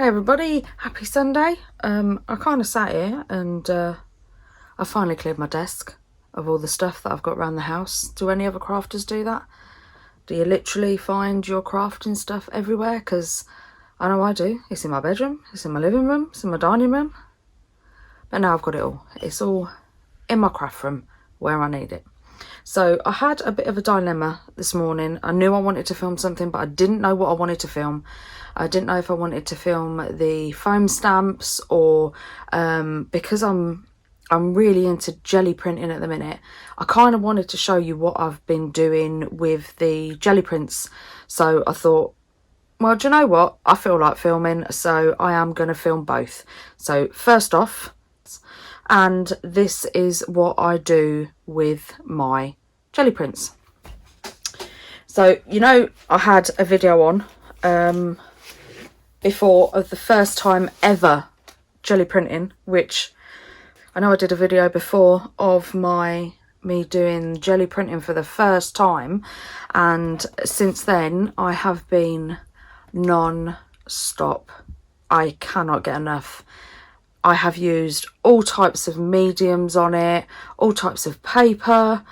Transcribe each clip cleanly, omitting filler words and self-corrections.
Hey everybody, happy Sunday. I kind of sat here and I finally cleared my desk of all the stuff that I've got around the house. Do any other crafters do that? Do you literally find your crafting stuff everywhere? Because I know I do. It's in my bedroom, it's in my living room, it's in my dining room. But now I've got it all. It's all in my craft room where I need it. So I had a bit of a dilemma this morning. I knew I wanted to film something, but I didn't know what I wanted to film. I didn't know if I wanted to film the foam stamps or because I'm really into Gelli printing at the minute. I kind of wanted to show you what I've been doing with the Gelli prints. So I thought, well, do you know what? I feel like filming, so I am going to film both. So first off, and this is what I do with my Gelli prints. So, you know, I had a video on before of the first time ever Gelli printing, which I know I did a video before of me doing Gelli printing for the first time, and since then I have been non-stop. I cannot get enough. I have used all types of mediums on it, all types of paper.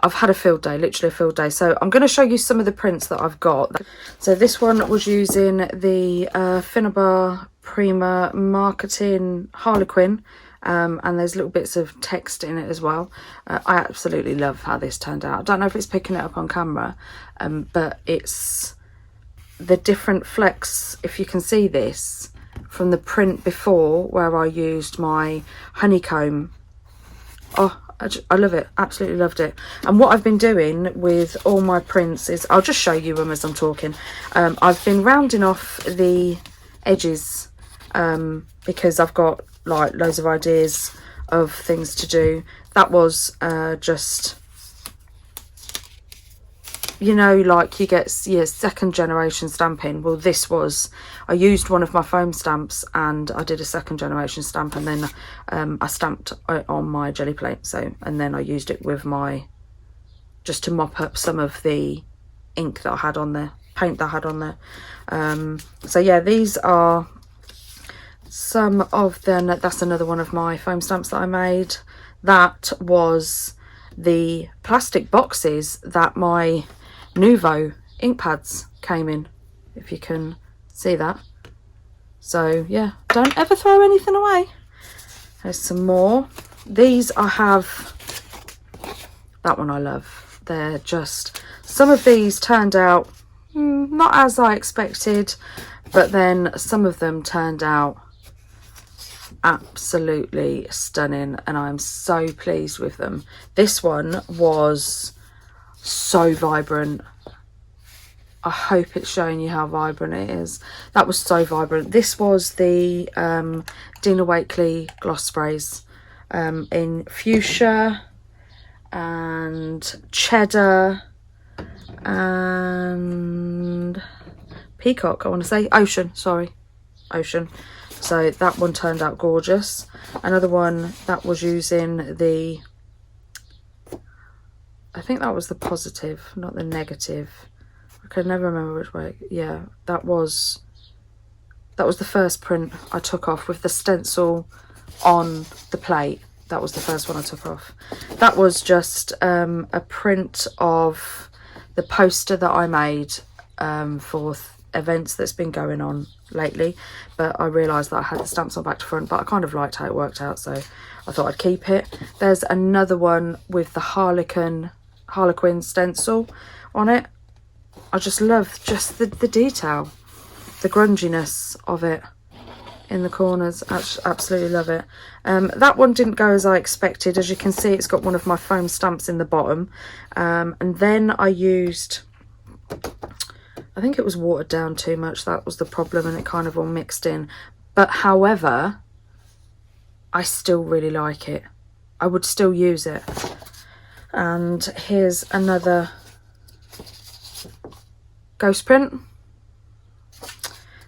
I've had a field day, literally a field day. So I'm going to show you some of the prints that I've got. So this one was using the Finnabar Prima Marketing Harlequin, and there's little bits of text in it as well. I absolutely love how this turned out. I don't know if it's picking it up on camera, but it's the different flecks, if you can see this, from the print before where I used my honeycomb. Oh, I love it, absolutely loved it. And what I've been doing with all my prints is, I'll just show you them as I'm talking. I've been rounding off the edges because I've got like loads of ideas of things to do. That was just, you know, like you get your second generation stamping. Well, this was, I used one of my foam stamps and I did a second generation stamp, and then I stamped it on my Gelli plate. So, and then I used it with my, just to mop up some of the ink that I had on there, paint that I had on there. So yeah, these are some of them. That's another one of my foam stamps that I made. That was the plastic boxes that my Nuvo ink pads came in, if you can see that. So yeah, don't ever throw anything away. There's some more. These I have, that one I love. They're just, some of these turned out not as I expected, but then some of them turned out absolutely stunning, and I'm so pleased with them. This one was so vibrant. I hope it's showing you how vibrant it is. That was so vibrant. This was the Dina Wakley gloss sprays in fuchsia and cheddar and peacock, I want to say ocean, sorry, ocean. So that one turned out gorgeous. Another one that was using the, I think that was the positive, not the negative. I can never remember which way. Yeah, that was the first print I took off with the stencil on the plate. That was the first one I took off. That was just a print of the poster that I made for events that's been going on lately, but I realised that I had the stamps on back to front, but I kind of liked how it worked out, so I thought I'd keep it. There's another one with the Harlequin stencil on it. I just love just the detail, the grunginess of it in the corners. Absolutely love it. That one didn't go as I expected. As you can see, it's got one of my foam stamps in the bottom, and then I used, I think it was watered down too much. That was the problem, and it kind of all mixed in. But however, I still really like it. I would still use it. And here's another ghost print.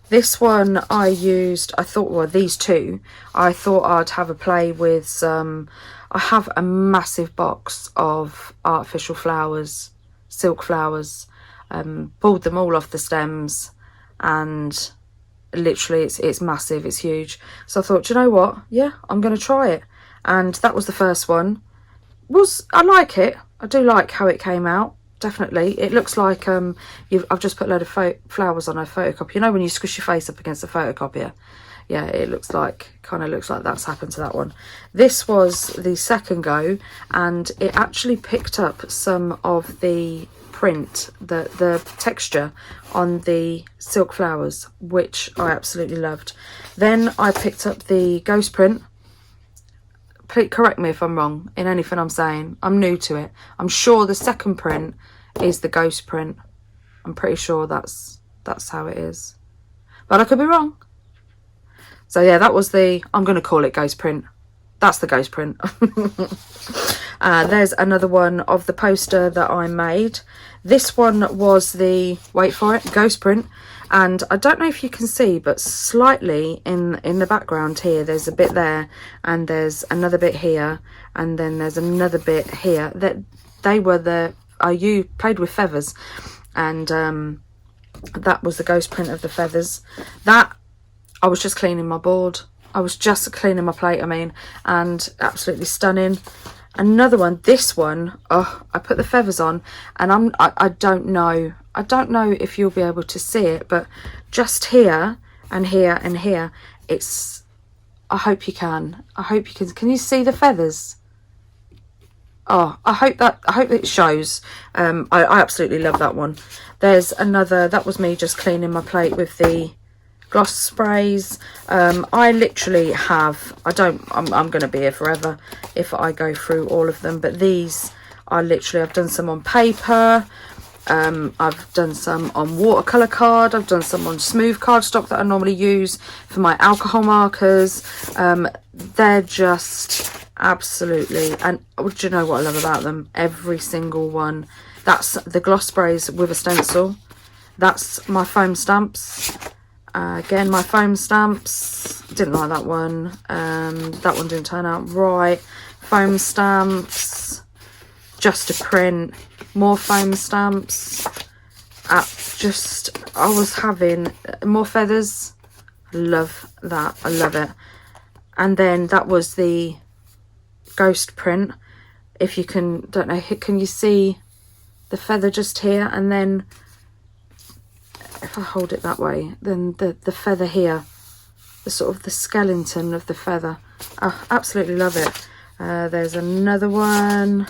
This one I used, I thought, well, these two, I thought I'd have a play with some, I have a massive box of artificial flowers, silk flowers. Pulled them all off the stems and literally it's massive, it's huge. So I thought, do you know what, yeah, I'm going to try it. And that was the first one. I like it. I do like how it came out, definitely. It looks like I've just put a load of flowers on a photocopier. You know when you squish your face up against a photocopier? Yeah, it looks like, kind of looks like that's happened to that one. This was the second go, and it actually picked up some of the print, the texture on the silk flowers, which I absolutely loved. Then I picked up the ghost print. Please correct me if I'm wrong in anything I'm saying. I'm new to it. I'm sure the second print is the ghost print. I'm pretty sure that's how it is, but I could be wrong. So yeah, that was I'm going to call it ghost print. That's the ghost print. There's another one of the poster that I made. This one was the, wait for it, ghost print. And I don't know if you can see, but slightly in the background here, there's a bit there, and there's another bit here, and then there's another bit here. That they were you played with feathers, and that was the ghost print of the feathers. That I was just cleaning my board. I was just cleaning my plate, I mean, and absolutely stunning. Another one, this one, oh, I put the feathers on, and I don't know if you'll be able to see it, but just here and here and here, it's, I hope you can. Can you see the feathers? Oh, I hope it shows. I absolutely love that one. There's another, that was me just cleaning my plate with the gloss sprays. I literally have, I'm going to be here forever if I go through all of them, but these are literally, I've done some on paper, I've done some on watercolour card, I've done some on smooth cardstock that I normally use for my alcohol markers. They're just absolutely, and do you know what I love about them? Every single one. That's the gloss sprays with a stencil. That's my foam stamps. Again, my foam stamps, didn't like that one. That one didn't turn out right. Foam stamps, just a print, more foam stamps. I was having more feathers. Love that, I love it. And then that was the ghost print. If you can, don't know, can you see the feather just here? And then if I hold it that way, then the feather here, the sort of the skeleton of the feather. I absolutely love it. There's another one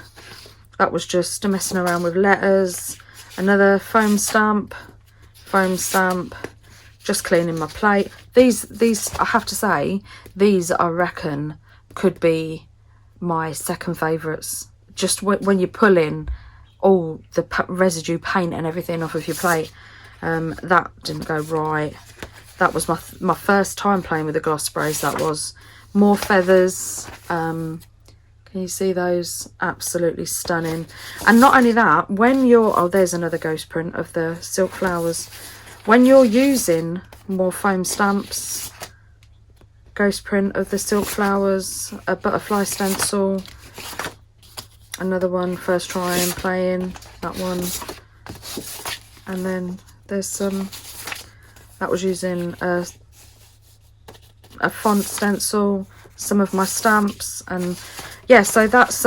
that was just messing around with letters. Another foam stamp, just cleaning my plate. These I have to say, these I reckon could be my second favourites. Just when you pull in all the residue paint and everything off of your plate. That didn't go right. That was my first time playing with the gloss sprays. That was more feathers. Can you see those? Absolutely stunning. And not only that, when you're, oh, there's another ghost print of the silk flowers. When you're using more foam stamps, ghost print of the silk flowers, a butterfly stencil, another one, first try and playing, that one. And then there's some, that was using a font stencil, some of my stamps, and yeah, so that's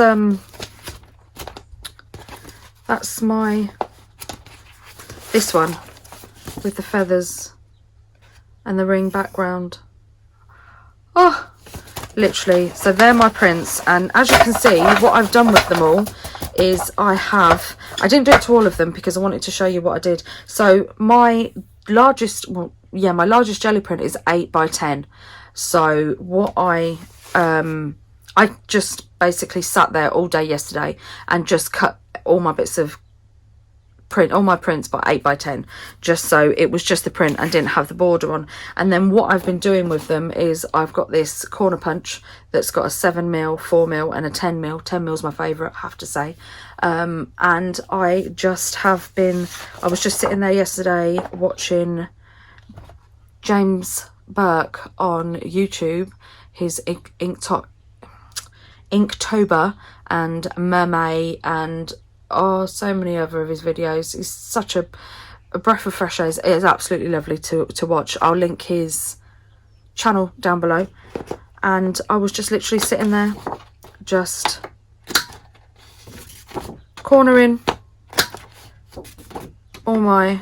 my, this one with the feathers and the ring background. Oh, literally, so they're my prints, and as you can see, what I've done with them all is I didn't do it to all of them because I wanted to show you what I did. So my largest, my largest Gelli print is 8 by 10. So what I just basically sat there all day yesterday and just cut all my bits of print, all my prints by 8 by 10, just so it was just the print and didn't have the border on. And then what I've been doing with them is I've got this corner punch that's got a 7mm, 4mm and a 10mm. 10mm is my favourite, I have to say. And I just have been, I was just sitting there yesterday watching James Burke on YouTube, his Inktober and Mermaid and so many other of his videos. He's such a a breath of fresh air. It is absolutely lovely to watch. I'll link his channel down below. And I was just literally sitting there, just cornering all my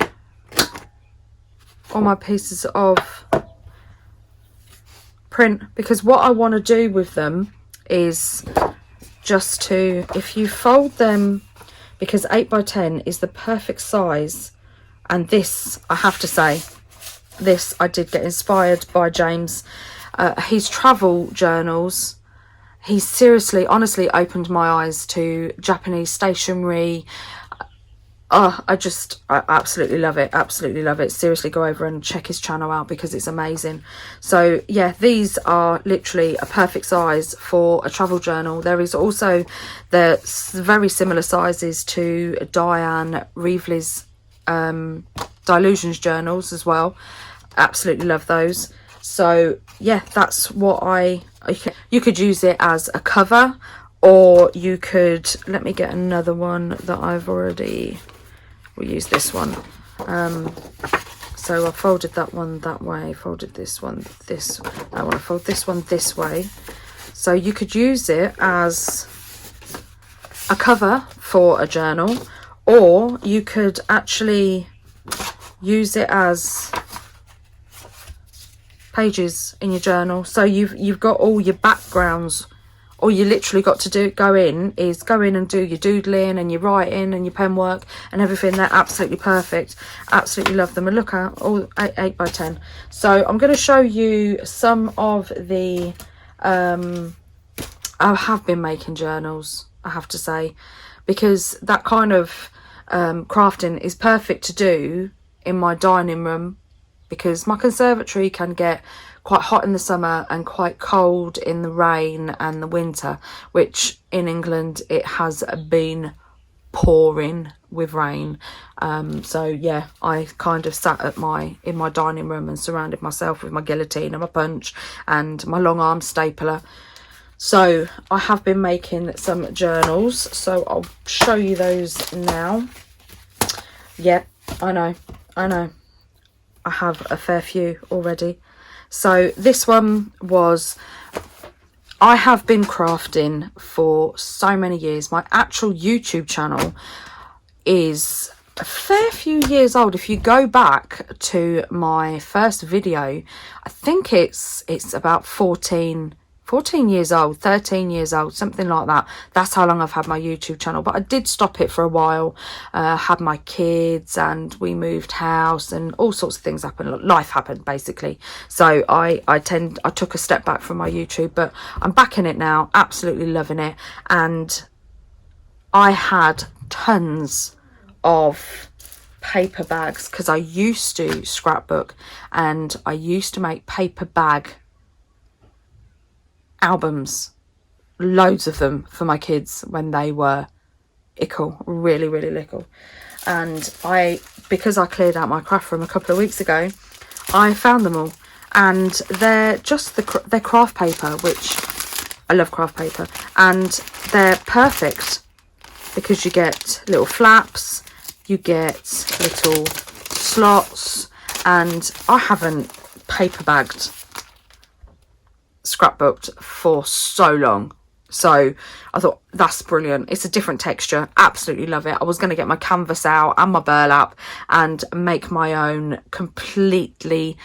pieces of print, because what I want to do with them is just to, if you fold them, because 8x10 is the perfect size. And this, I have to say, this I did get inspired by James. His travel journals, he seriously, honestly opened my eyes to Japanese stationery. I absolutely love it. Absolutely love it. Seriously, go over and check his channel out because it's amazing. So yeah, these are literally a perfect size for a travel journal. There is also the very similar sizes to Diane Reevely's Dilutions journals as well. Absolutely love those. So yeah, that's what you could use it as a cover, or you could, let me get another one that I've already, we'll use this one. So I folded that one that way, folded this one this, I want to fold this one this way. So you could use it as a cover for a journal, or you could actually use it as pages in your journal. So you've got all your backgrounds. All you literally got to go in and do your doodling and your writing and your pen work and everything. They're absolutely perfect. Absolutely love them. And look at all 8x10. So I'm going to show you some of the I have been making journals, I have to say, because that kind of crafting is perfect to do in my dining room, because my conservatory can get quite hot in the summer and quite cold in the rain and the winter, which in England it has been pouring with rain. So yeah, I kind of sat in my dining room and surrounded myself with my guillotine and my punch and my long arm stapler. So I have been making some journals, so I'll show you those now. Yeah, I know I have a fair few already. So this one was, I have been crafting for so many years. My actual YouTube channel is a fair few years old. If you go back to my first video, I think it's about 14 years old, 13 years old, something like that. That's how long I've had my YouTube channel. But I did stop it for a while, had my kids and we moved house and all sorts of things happened. Life happened basically. So I took a step back from my YouTube, but I'm back in it now, absolutely loving it. And I had tons of paper bags because I used to scrapbook and I used to make paper bag albums, loads of them for my kids when they were really little. And because I cleared out my craft room a couple of weeks ago, I found them all, and they're just they're craft paper, which I love craft paper, and they're perfect because you get little flaps, you get little slots, and I haven't paper bagged scrapbooked for so long, so I thought that's brilliant. It's a different texture, absolutely love it. I was going to get my canvas out and my burlap and make my own completely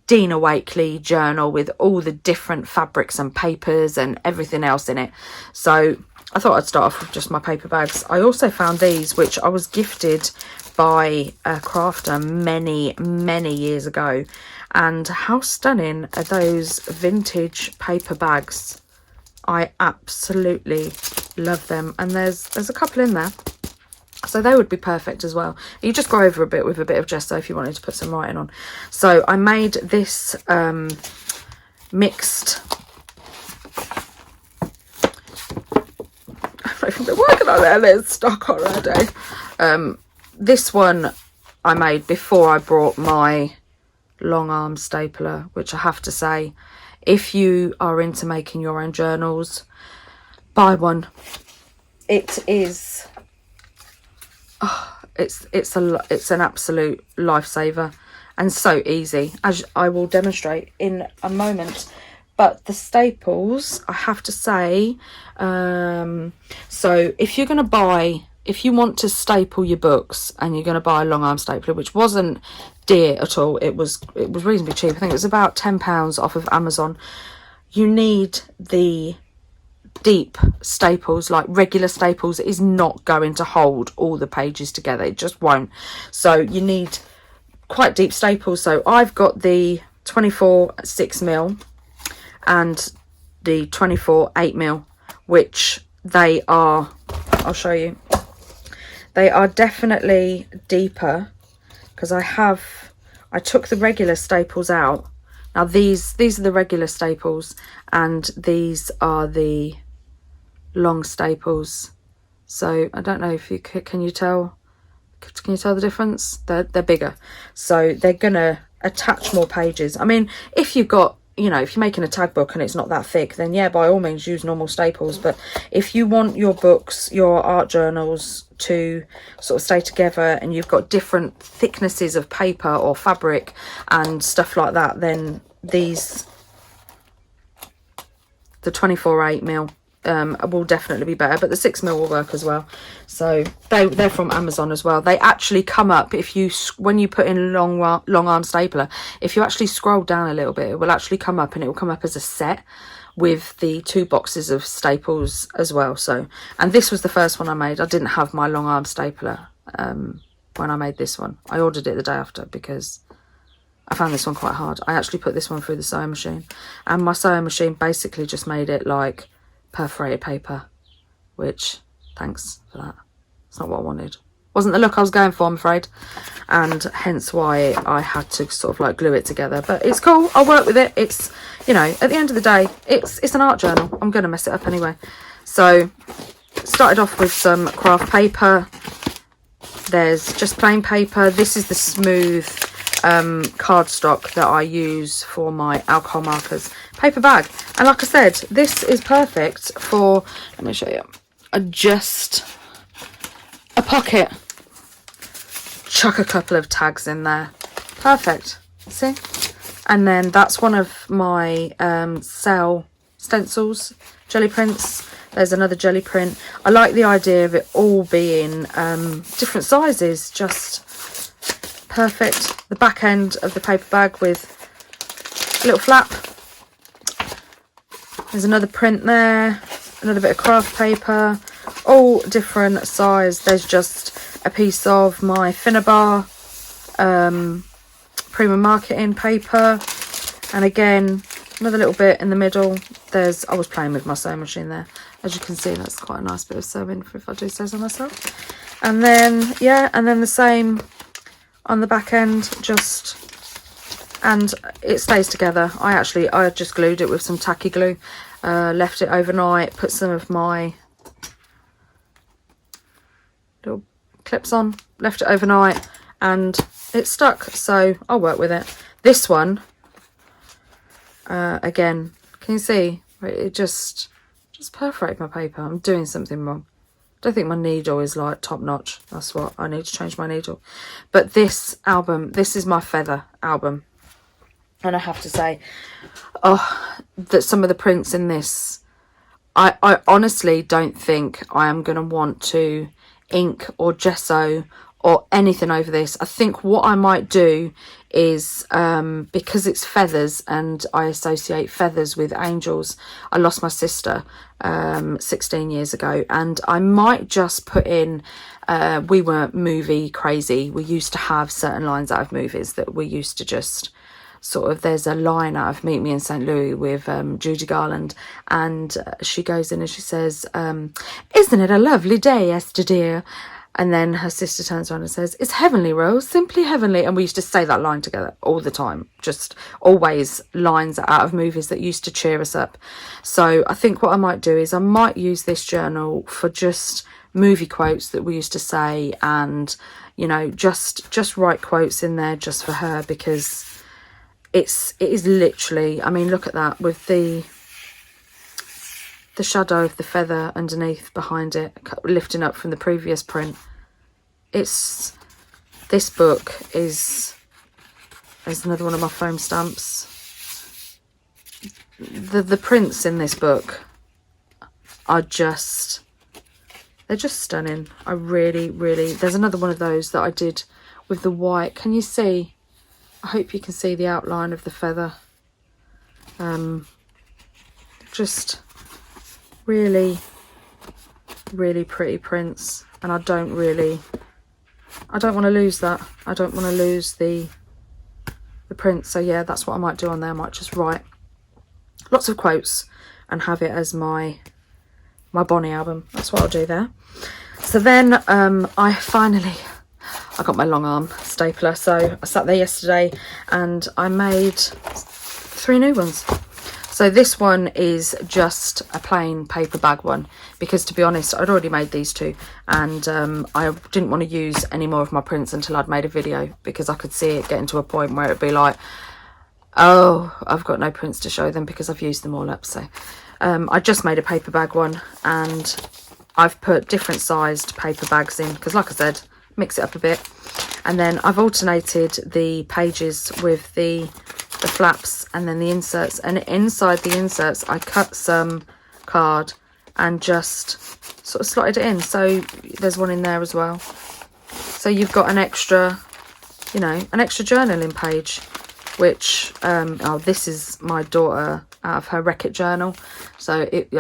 Dina Wakley journal with all the different fabrics and papers and everything else in it. So I thought I'd start off with just my paper bags. I also found these, which I was gifted by a crafter many years ago. And how stunning are those vintage paper bags? I absolutely love them. And there's a couple in there, so they would be perfect as well. You just go over a bit with a bit of gesso if you wanted to put some writing on. So I made this mixed, I've been working on it and it's stuck already. This one I made before I brought my long arm stapler, which I have to say, if you are into making your own journals, buy one. It is it's an absolute lifesaver and so easy, as I will demonstrate in a moment. But the staples, I have to say, so if you're going to buy, if you want to staple your books and you're going to buy a long arm stapler, which wasn't dear at all, it was reasonably cheap. I think it was about £10 off of Amazon. You need the deep staples, like regular staples is not going to hold all the pages together. It just won't. So you need quite deep staples. So I've got the 24 6mm and the 24 8mm, which they are, I'll show you, they are definitely deeper, because I took the regular staples out. Now these are the regular staples and these are the long staples. So I don't know if you can you tell the difference? They're bigger, so they're gonna attach more pages. I mean, if you've got, you know, if you're making a tag book and it's not that thick, then yeah, by all means use normal staples. But if you want your books, your art journals, to sort of stay together and you've got different thicknesses of paper or fabric and stuff like that, then these, the 24 8mm will definitely be better, but the 6mm will work as well. So they're from Amazon as well. They actually come up, if you, when you put in long arm stapler, if you actually scroll down a little bit, it will actually come up, and it will come up as a set with the 2 boxes of staples as well. So, and this was the first one I made. I didn't have my long arm stapler when I made this one. I ordered it the day after because I found this one quite hard. I actually put this one through the sewing machine, and my sewing machine basically just made it like perforated paper, which, thanks for that. It's not what I wanted. Wasn't the look I was going for, I'm afraid, and hence why I had to sort of like glue it together. But it's cool, I'll work with it. It's, you know, at the end of the day, it's an art journal. I'm gonna mess it up anyway. So started off with some craft paper. There's just plain paper. This is the smooth cardstock that I use for my alcohol markers. Paper bag, and like I said, this is perfect for, let me show you, just a pocket. Chuck a couple of tags in there, perfect. See, and then that's one of my cell stencils, Gelli prints. There's another Gelli print. I like the idea of it all being different sizes, just perfect. The back end of the paper bag with a little flap. There's another print there, another bit of craft paper, all different size. There's just a piece of my Finnabar Prima Marketing paper, and again another little bit in the middle. There's, I was playing with my sewing machine there, as you can see. That's quite a nice bit of sewing, if I do say so myself. And then yeah, and then the same on the back end, just, and it stays together. I just glued it with some tacky glue, left it overnight, put some of my little clips on, left it overnight, and it stuck. So I'll work with it. This one, again, can you see? It just perforated my paper. I'm doing something wrong. I don't think my needle is like top notch. That's what I need to change, my needle. But this album, this is my feather album, and I have to say, oh, that some of the prints in this, I honestly don't think I am going to want to ink or gesso or anything over this. I think what I might do is, because it's feathers and I associate feathers with angels, I lost my sister 16 years ago, and I might just put in, we were movie crazy. We used to have certain lines out of movies that we used to just sort of, there's a line out of Meet Me in St. Louis with Judy Garland, and she goes in and she says, isn't it a lovely day, Esther dear? And then her sister turns around and says, it's heavenly, Rose, simply heavenly. And we used to say that line together all the time. Just always lines out of movies that used to cheer us up. So I think what I might do is I might use this journal for just movie quotes that we used to say, and, you know, just write quotes in there just for her, because it is literally, I mean, look at that, with the shadow of the feather underneath behind it, lifting up from the previous print. this book is another one of my foam stamps. The prints in this book are just, they're just stunning. I really, there's another one of those that I did with the white. Can you see? I hope you can see the outline of the feather. Just really pretty prints, and I don't want to lose that. I don't want to lose the print. So yeah, that's what I might do on there. I might just write lots of quotes and have it as my Bonnie album. That's what I'll do there. So then I got my long arm stapler, so I sat there yesterday and I made 3 new ones. So this one is just a plain paper bag one, because to be honest, I'd already made these 2, and I didn't want to use any more of my prints until I'd made a video, because I could see it getting to a point where it'd be like, oh, I've got no prints to show them because I've used them all up. So I just made a paper bag one, and I've put different sized paper bags in because, like I said, mix it up a bit. And then I've alternated the pages with the flaps and then the inserts, and inside the inserts I cut some card and just sort of slotted it in, so there's one in there as well. So you've got an extra, you know, an extra journaling page, which oh, this is my daughter out of her Wreck-It journal. So it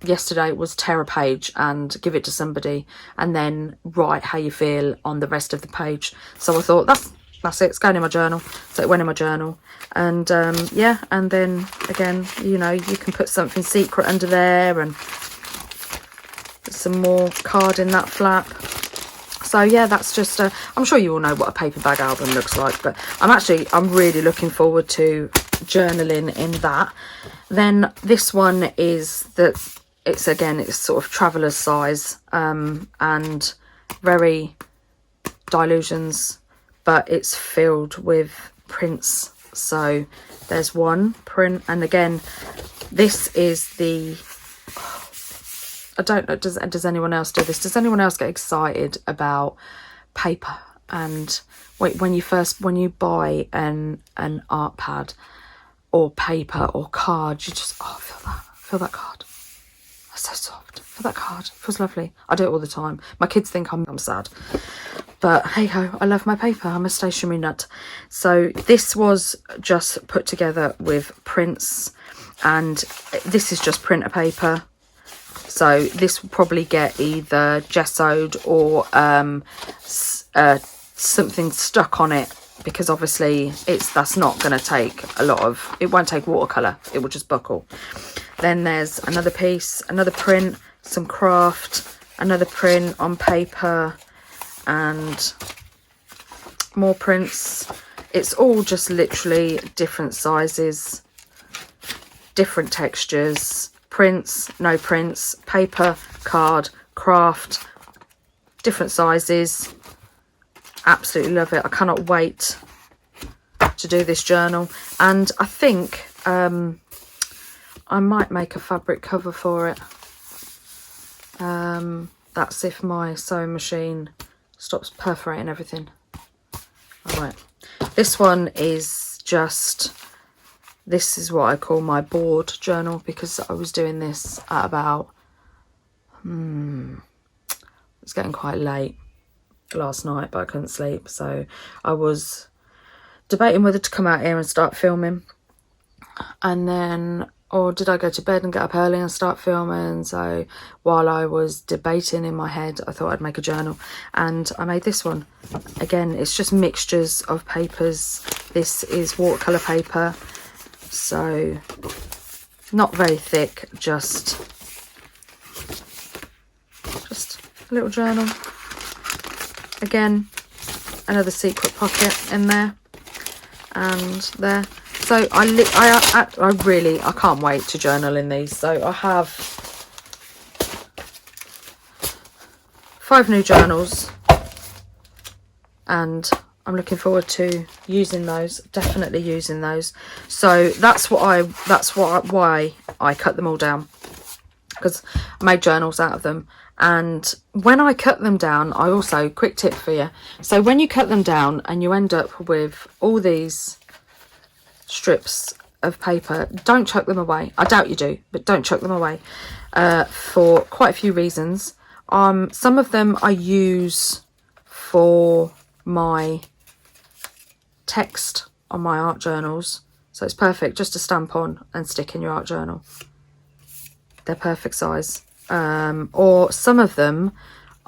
yesterday was tear a page and give it to somebody and then write how you feel on the rest of the page. So I thought that's it, it's going in my journal. So it went in my journal, and yeah, and then again, you know, you can put something secret under there and put some more card in that flap. So yeah, that's just I'm sure you all know what a paper bag album looks like, but I'm really looking forward to journaling in that. Then this one is that it's sort of traveler's size, and very Dilutions, but it's filled with prints. So there's one print, and again, this is the, I don't know, does anyone else do this? Does anyone else get excited about paper? And wait, when you buy an art pad or paper or card, you just, oh, feel that card. It's so soft. Feel that card. It feels lovely. I do it all the time. My kids think I'm sad, but hey ho, I love my paper. I'm a stationery nut. So this was just put together with prints, and this is just printer paper. So this will probably get either gessoed or something stuck on it, because obviously that's not going to take a lot of, it won't take watercolour, it will just buckle. Then there's another piece, another print, some craft, another print on paper, and more prints. It's all just literally different sizes, different textures, prints, no prints, paper, card, craft, different sizes. Absolutely love it. I cannot wait to do this journal, and I think I might make a fabric cover for it. That's if my sewing machine stops perforating everything. All right, this one is just, this is what I call my bored journal, because I was doing this at about it's getting quite late last night, but I couldn't sleep, so I was debating whether to come out here and start filming, and then, or did I go to bed and get up early and start filming? So while I was debating in my head, I thought I'd make a journal, and I made this one. Again, it's just mixtures of papers. This is watercolour paper, so not very thick, just a little journal. Again, another secret pocket in there and there. So I can't wait to journal in these. So I have 5 new journals, and I'm looking forward to using those, definitely using those. So that's why I cut them all down, because I made journals out of them, And when I cut them down, I also, quick tip for you, so when you cut them down and you end up with all these strips of paper, don't chuck them away. I doubt you do, but don't chuck them away, for quite a few reasons. Some of them I use for my text on my art journals, so it's perfect just to stamp on and stick in your art journal. They're perfect size. Or some of them,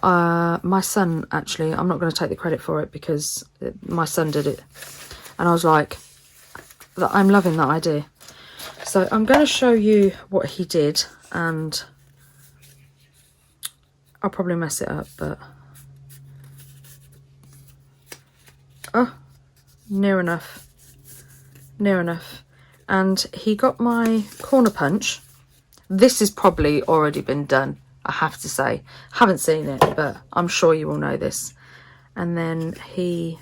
my son, actually, I'm not going to take the credit for it because my son did it, and I was like, I'm loving that idea. So I'm going to show you what he did, and I'll probably mess it up, but oh, near enough. And he got my corner punch. This has probably already been done, I have to say. Haven't seen it, but I'm sure you all know this. And then he...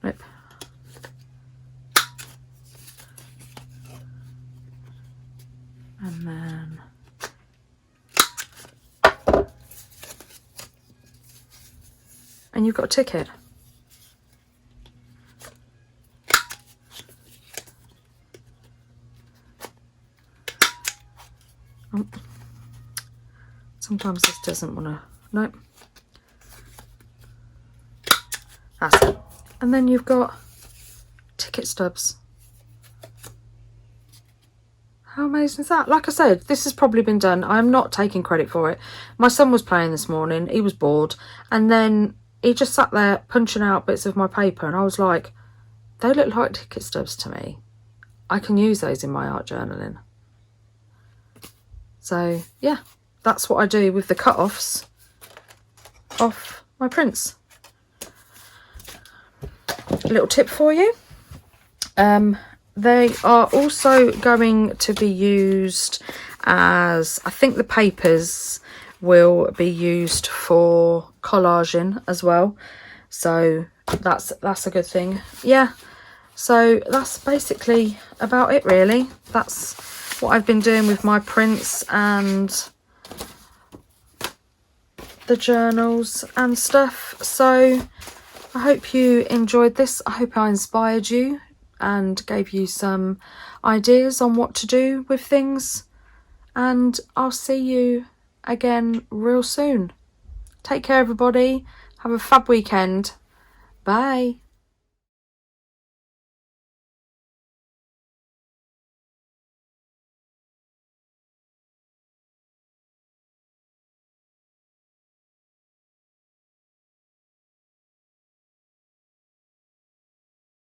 Nope. And then... And you've got a ticket. Oh. Sometimes this doesn't want to... Nope. That's it. And then you've got ticket stubs. How amazing is that? Like I said, this has probably been done. I'm not taking credit for it. My son was playing this morning. He was bored. And then he just sat there punching out bits of my paper. And I was like, they look like ticket stubs to me. I can use those in my art journaling. So, yeah, that's what I do with the cut-offs off my prints. A little tip for you. They are also going to be used as, I think the papers will be used for collaging as well. So that's a good thing. Yeah, so that's basically about it really. That's what I've been doing with my prints and the journals and stuff. So I hope you enjoyed this. I hope I inspired you and gave you some ideas on what to do with things. And I'll see you again real soon. Take care, everybody. Have a fab weekend. Bye.